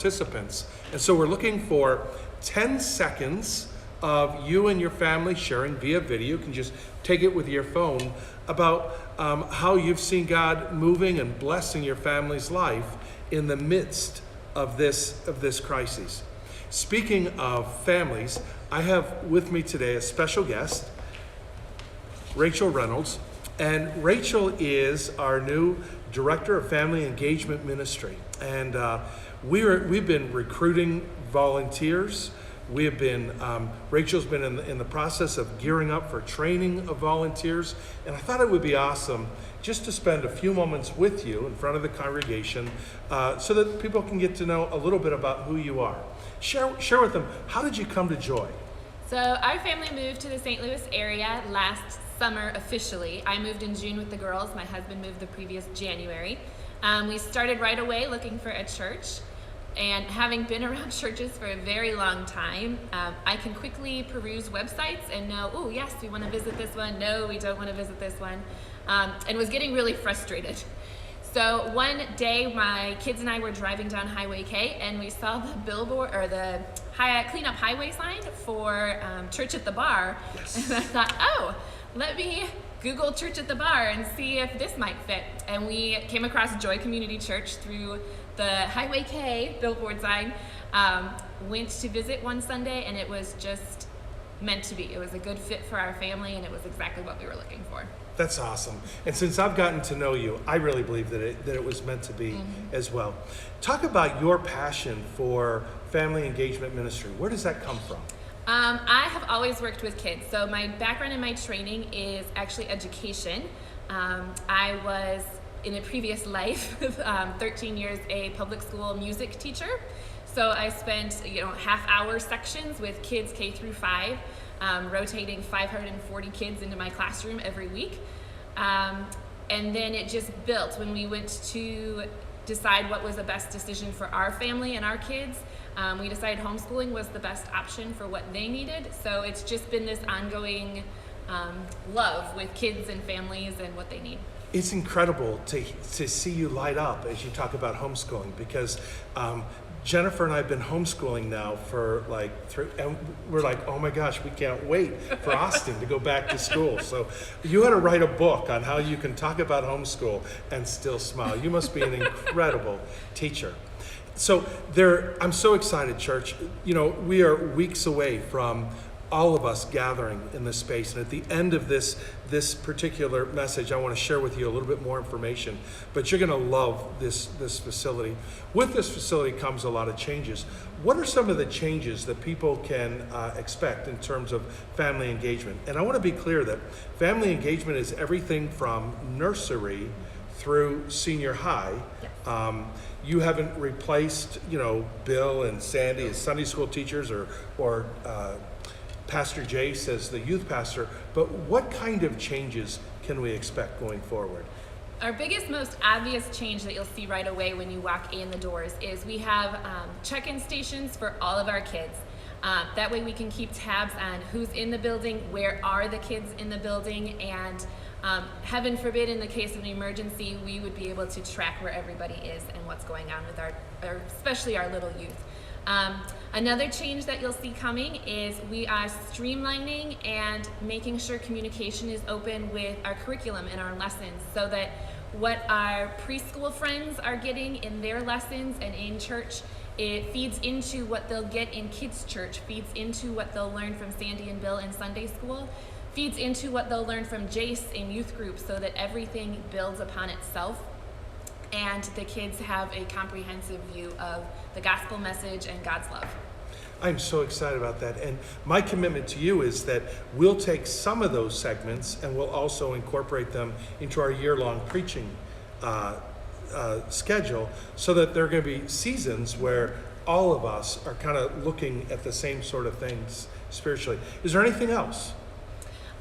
participants. And so we're looking for 10 seconds of you and your family sharing via video. You can just take it with your phone about how you've seen God moving and blessing your family's life in the midst of this crisis. Speaking of families, I have with me today a special guest, Rachel Reynolds. And Rachel is our new Director of Family Engagement Ministry. And we've been recruiting volunteers. We have been, Rachel's been in the process of gearing up for training of volunteers. And I thought it would be awesome just to spend a few moments with you in front of the congregation so that people can get to know a little bit about who you are. Share with them, how did you come to Joy? So our family moved to the St. Louis area last summer officially. I moved in June with the girls. My husband moved the previous January. We started right away looking for a church. And having been around churches for a very long time, I can quickly peruse websites and know, oh yes, we want to visit this one. No, we don't want to visit this one. And was getting really frustrated. So one day my kids and I were driving down Highway K and we saw the billboard or the clean up highway sign for Church at the Bar. Yes. And I thought, oh, let me Google Church at the Bar and see if this might fit. And we came across Joy Community Church through the Highway K billboard sign. Went to visit one Sunday and it was just meant to be. It was a good fit for our family and it was exactly what we were looking for. That's awesome. And since I've gotten to know you, I really believe that it was meant to be as well. Talk about your passion for family engagement ministry. Where does that come from? I have always worked with kids. So my background and my training is actually education. I was, in a previous life, 13 years a public school music teacher. So I spent half-hour sections with kids K through 5, rotating 540 kids into my classroom every week. And then it just built when we went to decide what was the best decision for our family and our kids. We decided homeschooling was the best option for what they needed. So it's just been this ongoing love with kids and families and what they need. It's incredible to see you light up as you talk about homeschooling, because Jennifer and I have been homeschooling now for and we're like, oh my gosh, we can't wait for Austin to go back to school. So you had to write a book on how you can talk about homeschool and still smile. You must be an incredible teacher. So I'm so excited, church. We are weeks away from all of us gathering in this space. And at the end of this particular message, I want to share with you a little bit more information, but you're going to love this facility. With this facility comes a lot of changes. What are some of the changes that people can expect in terms of family engagement? And I want to be clear that family engagement is everything from nursery through senior high. Yes. You haven't replaced, Bill and Sandy as Sunday school teachers or Pastor Jace as the youth pastor, but what kind of changes can we expect going forward? Our biggest, most obvious change that you'll see right away when you walk in the doors is we have check-in stations for all of our kids. That way we can keep tabs on who's in the building, where are the kids in the building, and heaven forbid, in the case of an emergency, we would be able to track where everybody is and what's going on with especially our little youth. Another change that you'll see coming is we are streamlining and making sure communication is open with our curriculum and our lessons, so that what our preschool friends are getting in their lessons and in church, it feeds into what they'll get in kids' church, feeds into what they'll learn from Sandy and Bill in Sunday school, feeds into what they'll learn from Jace in youth group, so that everything builds upon itself and the kids have a comprehensive view of the gospel message and God's love. I'm so excited about that. And my commitment to you is that we'll take some of those segments and we'll also incorporate them into our year-long preaching schedule, so that there are going to be seasons where all of us are kind of looking at the same sort of things spiritually. Is there anything else?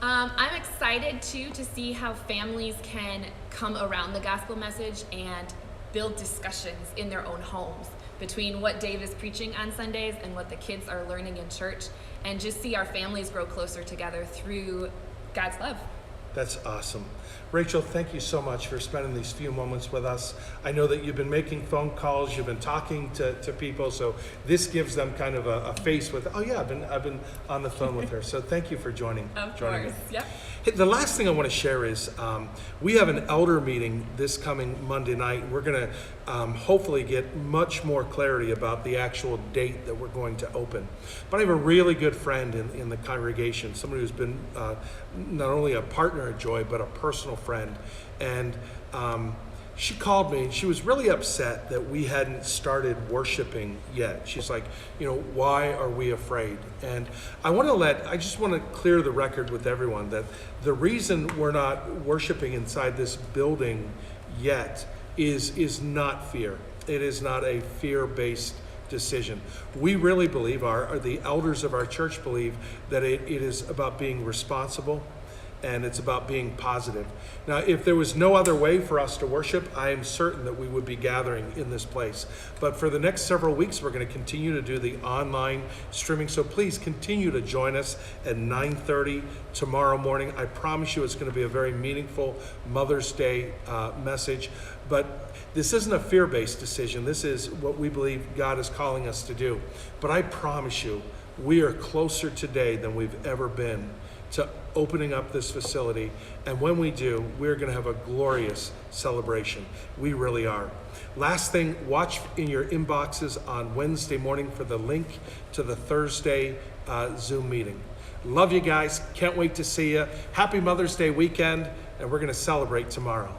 I'm excited too to see how families can come around the gospel message and build discussions in their own homes between what Dave is preaching on Sundays and what the kids are learning in church, and just see our families grow closer together through God's love. That's awesome. Rachel, thank you so much for spending these few moments with us. I know that you've been making phone calls, you've been talking to people, so this gives them kind of a face with, oh yeah, I've been on the phone with her. So thank you for joining me. Of course, yep. Hey, the last thing I want to share is we have an elder meeting this coming Monday night. We're going to hopefully get much more clarity about the actual date that we're going to open. But I have a really good friend in the congregation, somebody who's been not only a partner at Joy, but a personal friend. And she called me and she was really upset that we hadn't started worshiping yet. She's like, why are we afraid? And I just want to clear the record with everyone that the reason we're not worshiping inside this building yet is not fear. It is not a fear-based decision. We really believe, the elders of our church believe that it is about being responsible, and it's about being positive. Now, if there was no other way for us to worship, I am certain that we would be gathering in this place. But for the next several weeks, we're going to continue to do the online streaming. So please continue to join us at 9:30 tomorrow morning. I promise you it's going to be a very meaningful Mother's Day message. But this isn't a fear-based decision. This is what we believe God is calling us to do. But I promise you, we are closer today than we've ever been to opening up this facility. And when we do, we're going to have a glorious celebration. We really are. Last thing, watch in your inboxes on Wednesday morning for the link to the Thursday Zoom meeting. Love you guys. Can't wait to see you. Happy Mother's Day weekend, and we're going to celebrate tomorrow.